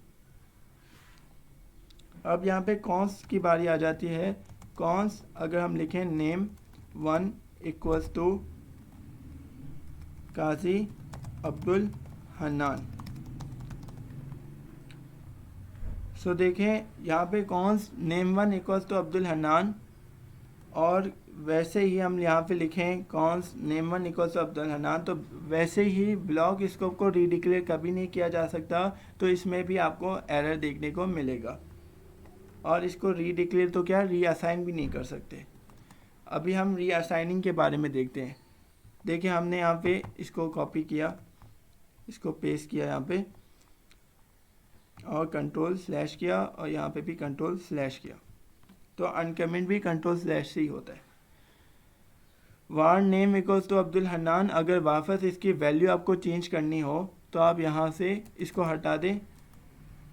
अब यहाँ पे कॉन्स की बारी आ जाती है। कॉन्स अगर हम लिखें name 1 equals to Qazi Abdul Hannan, so देखें यहाँ पे const name 1 equals to Abdul Hannan, और वैसे ही हम यहाँ पे लिखें const name 1 equals to Abdul Hannan, तो वैसे ही ब्लॉक स्कोप को रीडिक्लेयर कभी नहीं किया जा सकता, तो इसमें भी आपको एरर देखने को मिलेगा। और इसको रीडिक्लेयर तो क्या, रीअसाइन भी नहीं कर सकते। अभी हम रीअसाइनिंग के बारे में देखते हैं। देखिए हमने यहाँ पे इसको कॉपी किया, इसको पेस्ट किया यहाँ पे, और कंट्रोल स्लैश किया, और यहाँ पे भी कंट्रोल स्लैश किया, तो अनकमेंट भी कंट्रोल स्लैश से ही होता है। Var name equals to Abdul Hannan, अगर वापस इसकी वैल्यू आपको चेंज करनी हो तो आप यहाँ से इसको हटा दें,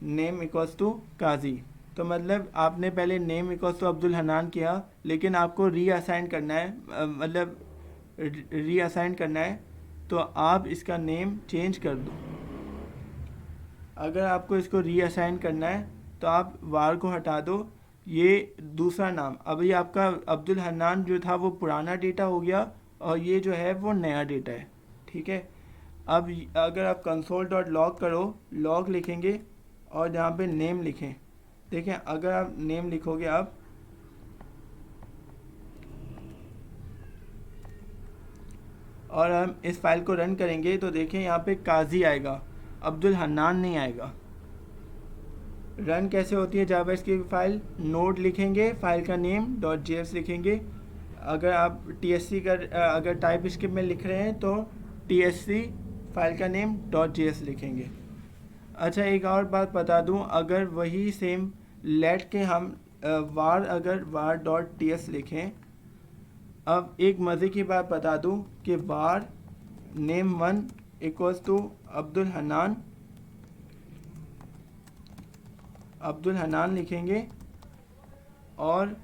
नेम इक्वल्स टू काजी, तो मतलब आपने पहले name equals to Abdul Hannan किया, लेकिन आपको रीअसाइन करना है, मतलब रीअसाइन करना है, तो आप इसका नेम चेंज कर दो। अगर आपको इसको रीअसाइन करना है तो आप वार को हटा दो, ये दूसरा नाम, अभी आपका अब्दुल हन्नान जो था वो पुराना डेटा हो गया, और ये जो है वो नया डेटा है, ठीक है। अब अगर आप कंसोल डॉट लॉग करो, लॉग लिखेंगे और यहाँ पे नेम लिखें, देखें अगर आप नेम लिखोगे आप, और हम इस फाइल को रन करेंगे तो देखें यहाँ पे काजी आएगा, अब्दुल हन्नान नहीं आएगा। रन कैसे होती है जावास्क्रिप्ट की फाइल, नोड लिखेंगे, फाइल का नेम .js लिखेंगे, अगर आप tsc अगर टाइप स्क्रिप्ट में लिख रहे हैं तो tsc फाइल का नेम .js लिखेंगे। अच्छा एक और बात बता दूं, अगर वही सेम लेट के हम वार अगर var.ts लिखें, अब एक मज़े की बात बता दूं कि var name 1 equals to Abdul Hannan लिखेंगे, और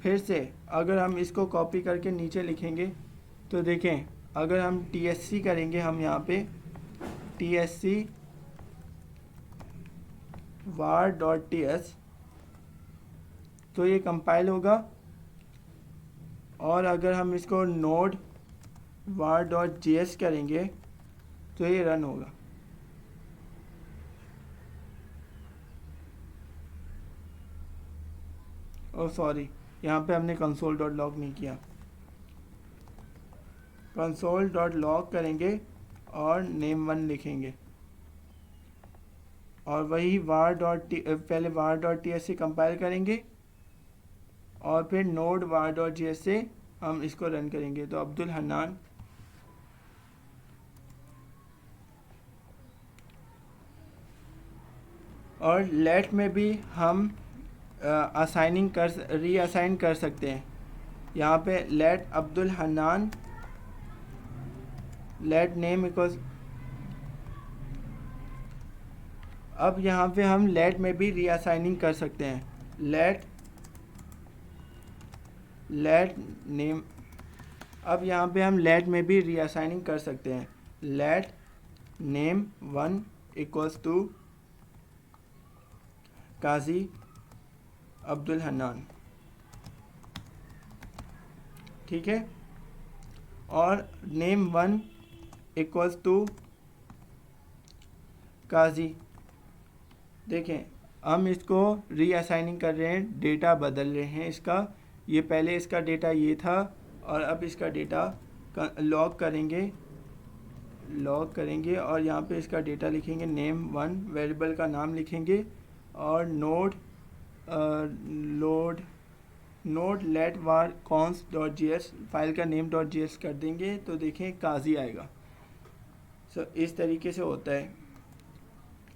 फिर से अगर हम इसको कॉपी करके नीचे लिखेंगे तो देखें, अगर हम tsc करेंगे, हम यहाँ पे tsc var.ts, तो ये कंपाइल होगा, और अगर हम इसको नोड var.js करेंगे तो ये रन होगा। ओ सॉरी, यहाँ पे हमने कंसोल डॉट लॉग नहीं किया, कंसोल डॉट लॉग करेंगे और नेम 1 लिखेंगे, और वही पहले var.ts से कंपाइल करेंगे, और फिर नोड var.js से हम इसको रन करेंगे, तो अब्दुल हन्नान और लेट में भी हम रीअसाइन कर सकते हैं। यहाँ पे let Abdul Hannan, let name equals, अब यहाँ पे हम लेट में भी रीअसाइनिंग कर सकते हैं, लेट नेम, अब यहाँ पे हम लेट में भी रीअसाइनिंग कर सकते हैं, let name 1 equals to Qazi Abdul Hannan, ठीक है। और नेम 1 इक्वल्स टू काजी। देखें हम इसको रीअसाइनिंग कर रहे हैं, डेटा बदल रहे हैं इसका। ये पहले इसका डेटा ये था और अब इसका डेटा लॉग करेंगे और यहाँ पे इसका डेटा लिखेंगे नेम 1, वेरिएबल का नाम लिखेंगे और node let var const dot G S, file का नेम डॉट जी एस कर देंगे तो देखें काजी आएगा। इस तरीके से होता है।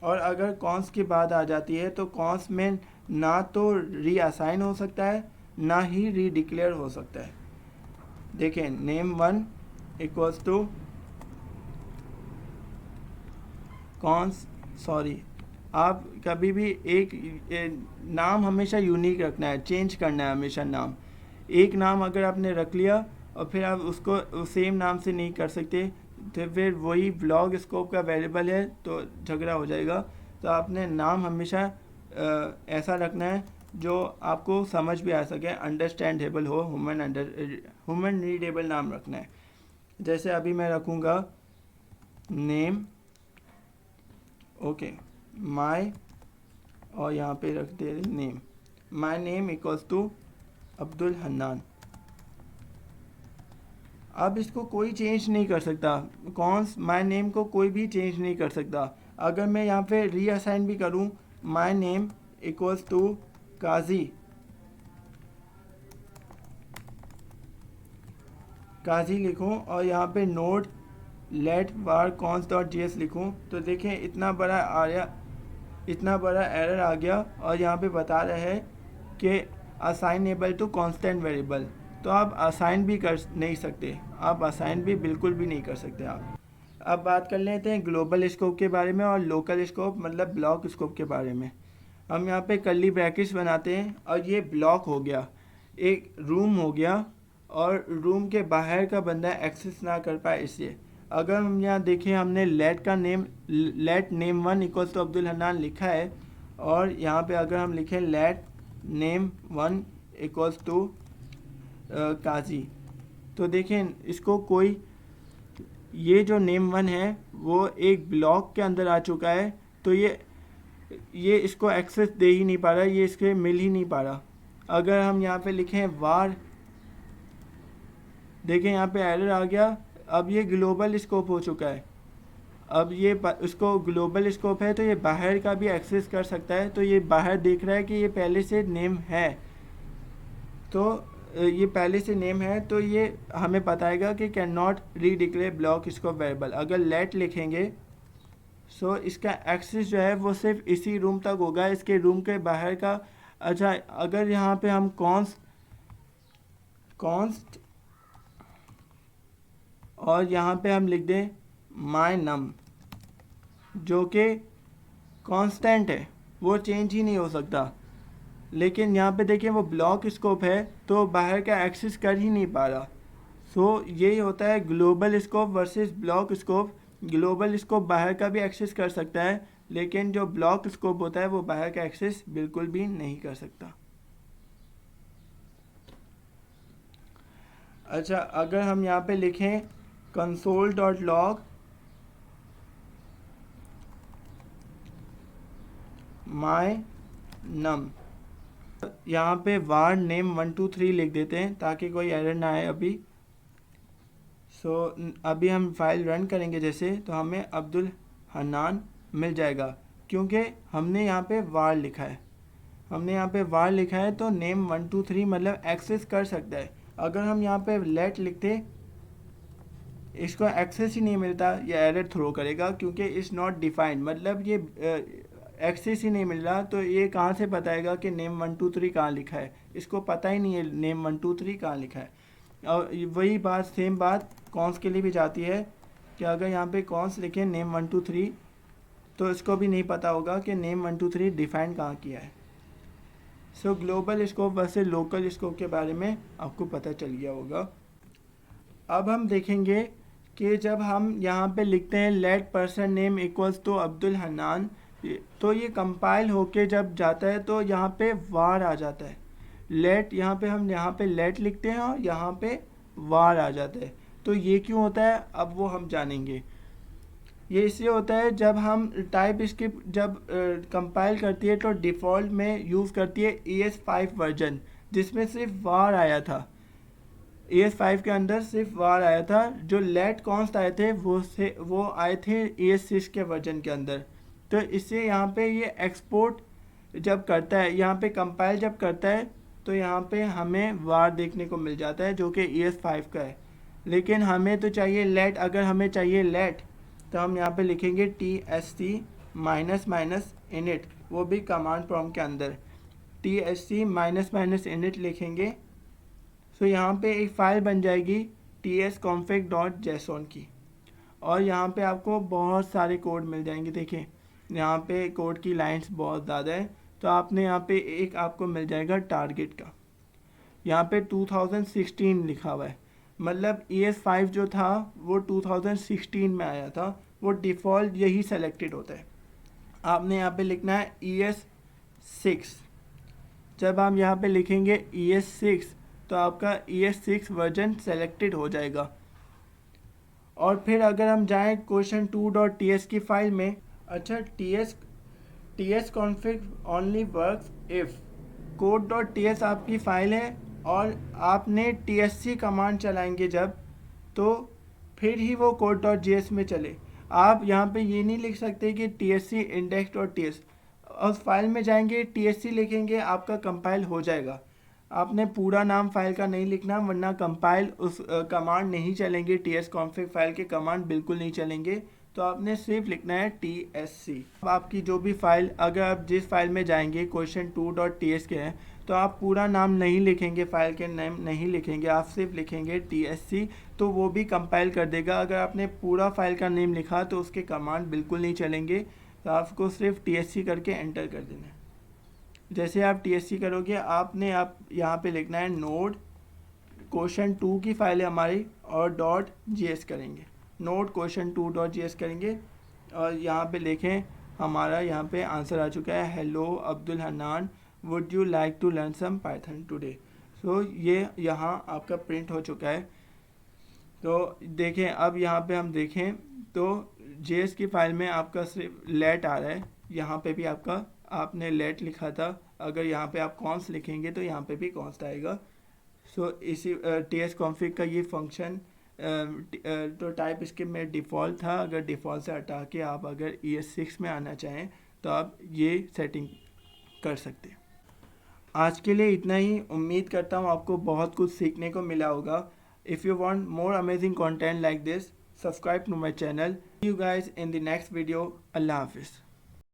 और अगर कॉन्स की बात आ जाती है तो कॉन्स में ना तो रीअसाइन हो सकता है ना ही रीडिक्लेयर हो सकता है। देखें नेम 1 इक्वल्स टू कॉन्स, आप कभी भी एक नाम हमेशा यूनिक रखना है, चेंज करना है हमेशा नाम। एक नाम अगर आपने रख लिया और फिर आप उसको सेम नाम से नहीं कर सकते तो फिर वही ब्लॉक स्कोप का वेरिएबल है तो झगड़ा हो जाएगा। तो आपने नाम हमेशा ऐसा रखना है जो आपको समझ भी आ सके, अंडरस्टैंडेबल हो, ह्यूमन रीडेबल नाम रखना है। जैसे अभी मैं रखूँगा नेम ओके माय, और यहाँ पे रख दे name, my name equals to Abdul Hannan. अब इसको कोई चेंज नहीं कर सकता, कॉन्स माय नेम को कोई भी चेंज नहीं कर सकता। अगर मैं यहाँ पे रीअसाइन भी करूँ माय नेम इक्वल्स टू काजी लिखूँ और यहाँ पे node let var const dot G S लिखूँ तो देखें इतना बड़ा एरर आ गया और यहाँ पे बता रहा है कि असाइनेबल टू कांस्टेंट वेरिएबल। तो आप असाइन भी कर नहीं सकते, आप असाइन भी बिल्कुल भी नहीं कर सकते आप। अब बात कर लेते हैं ग्लोबल स्कोप के बारे में और लोकल स्कोप मतलब ब्लॉक स्कोप के बारे में। हम यहाँ पे कर्ली ब्रैकेट्स बनाते हैं और ये ब्लॉक हो गया, एक रूम हो गया और रूम के बाहर का बंदा एक्सेस ना कर पाए इसलिए। अगर हम यहाँ देखें हमने let name 1 equals to Abdul Hannan लिखा है और यहाँ पे अगर हम लिखें let name 1 equals to Qazi तो देखें इसको कोई, ये जो नेम 1 है वो एक ब्लॉक के अंदर आ चुका है तो ये इसको एक्सेस दे ही नहीं पा रहा, ये इसके मिल ही नहीं पा रहा। अगर हम यहाँ पे लिखें वार, देखें यहाँ पे एरर आ गया, अब ये ग्लोबल स्कोप हो चुका है। अब ये उसको ग्लोबल स्कोप है तो ये बाहर का भी एक्सेस कर सकता है। तो ये बाहर देख रहा है कि ये पहले से नेम है, तो ये पहले से नेम है तो ये हमें बताएगा कि can not redeclare block scope variable. अगर लेट लिखेंगे सो इसका एक्सेस जो है वो सिर्फ इसी रूम तक होगा, इसके रूम के बाहर का। अच्छा अगर यहाँ पे हम कॉन्स्ट और यहाँ पे हम लिख दें माय नम जो कि कांस्टेंट है, वो चेंज ही नहीं हो सकता। लेकिन यहाँ पे देखिए वो ब्लॉक स्कोप है तो बाहर का एक्सेस कर ही नहीं पा रहा। सो यही होता है global scope versus block scope. Global scope बाहर का भी एक्सेस कर सकता है लेकिन जो ब्लॉक स्कोप होता है वो बाहर का एक्सेस बिल्कुल भी नहीं कर सकता। अच्छा अगर हम यहाँ पे लिखें console.log my num, यहाँ पे var name 123 लिख देते हैं ताकि कोई एरर ना आए अभी। अभी हम फाइल रन करेंगे जैसे तो हमें अब्दुल हन्नान मिल जाएगा क्योंकि हमने यहाँ पे var लिखा है। तो नेम 123 मतलब एक्सेस कर सकता है। अगर हम यहाँ पे लेट लिखते इसको एक्सेस ही नहीं मिलता, ये एरर थ्रो करेगा क्योंकि इज़ नॉट डिफाइंड, मतलब ये एक्सेस ही नहीं मिल रहा। तो ये कहाँ से बताएगा कि नेम 123 कहाँ लिखा है, इसको पता ही नहीं है नेम 123 कहाँ लिखा है। और वही बात सेम बात कॉन्स के लिए भी जाती है कि अगर यहाँ पे कॉन्स लिखें नेम 123 तो इसको भी नहीं पता होगा कि नेम 123 डिफाइन कहाँ किया है। Global scope versus local scope के बारे में आपको पता चल गया होगा। अब हम देखेंगे कि जब हम यहाँ पे लिखते हैं let person name equals to Abdul Hannan तो ये कंपाइल होके जब जाता है तो यहाँ पे वार आ जाता है। लेट यहाँ पे हम यहाँ पे लेट लिखते हैं और यहाँ पे वार आ जाता है। तो ये क्यों होता है अब वो हम जानेंगे। ये इसलिए होता है जब हम टाइप स्क्रिप्ट जब कंपाइल करती है तो डिफ़ॉल्ट में यूज़ करती है ES5 वर्जन, जिसमें सिर्फ वार आया था। ES5 के अंदर सिर्फ वार आया था। जो लेट कॉन्स्ट आए थे वो आए थे ES6 के वर्जन के अंदर। तो इससे यहाँ पे ये एक्सपोर्ट जब करता है, यहाँ पे कंपाइल जब करता है, तो यहाँ पे हमें वार देखने को मिल जाता है जो कि ES5 का है। लेकिन हमें तो चाहिए लेट। अगर हमें चाहिए लेट तो हम यहाँ पे लिखेंगे TSC माइनस माइनस इनिट, वो भी कमांड प्रॉम्प्ट के अंदर TSC माइनस माइनस इनिट लिखेंगे। तो यहाँ पे एक फ़ाइल बन जाएगी tsconfig.json की, और यहाँ पे आपको बहुत सारे कोड मिल जाएंगे। देखें यहाँ पे कोड की लाइंस बहुत ज़्यादा है। तो आपने यहाँ पे एक आपको मिल जाएगा टारगेट का, यहाँ पे 2016 लिखा हुआ है, मतलब ES5 जो था वो 2016 में आया था। वो डिफ़ॉल्ट यही सेलेक्टेड होता है। आपने यहाँ पे लिखना है ES6। जब हम यहाँ पे लिखेंगे ES6 तो आपका ES6 वर्जन सेलेक्टेड हो जाएगा। और फिर अगर हम जाएँ question2.ts की फ़ाइल में, अच्छा ts config only works if code.ts आपकी फ़ाइल है और आपने tsc कमांड चलाएंगे जब, तो फिर ही वो code.js में चले। आप यहाँ पे ये नहीं लिख सकते कि tsc index.ts, उस फाइल में जाएंगे tsc लिखेंगे, आपका कंपाइल हो जाएगा। आपने पूरा नाम फाइल का नहीं लिखना, वरना कंपाइल उस कमांड नहीं चलेंगे, tsconfig फाइल के कमांड बिल्कुल नहीं चलेंगे। तो आपने सिर्फ लिखना है TSC। अब आपकी जो भी फाइल, अगर आप जिस फाइल में जाएंगे question2.ts के हैं, तो आप पूरा नाम नहीं लिखेंगे, फाइल के नाम नहीं लिखेंगे, आप सिर्फ लिखेंगे TSC, तो वो भी कंपाइल कर देगा। अगर आपने पूरा फाइल का नेम लिखा तो उसके कमांड बिल्कुल नहीं चलेंगे। तो आपको सिर्फ TSC करके एंटर कर देना है। जैसे आप TSC करोगे, आपने आप यहाँ पे लिखना है नोड question2 की फाइल है हमारी, और .js करेंगे, नोड question2.js करेंगे। और यहाँ पे लिखें हमारा यहाँ पे आंसर आ चुका है, hello Abdul Hannan, would you like to learn some Python today. So ये यहाँ आपका प्रिंट हो चुका है। तो देखें, अब यहाँ पे हम देखें तो JS की फ़ाइल में आपका सिर्फ लेट आ रहा है। यहाँ पे भी आपका आपने लेट लिखा था, अगर यहाँ पे आप कॉन्स लिखेंगे तो यहाँ पे भी कॉन्स्ट आएगा। सो इसी tsconfig का ये फंक्शन तो टाइप स्क्रिप्ट में डिफ़ॉल्ट था। अगर डिफ़ॉल्ट से हटा के आप अगर ES6 में आना चाहें तो आप ये सेटिंग कर सकते हैं। आज के लिए इतना ही। उम्मीद करता हूँ आपको बहुत कुछ सीखने को मिला होगा। If you want more amazing content like this, subscribe to my channel. See you guys in the next video. Allah Hafiz.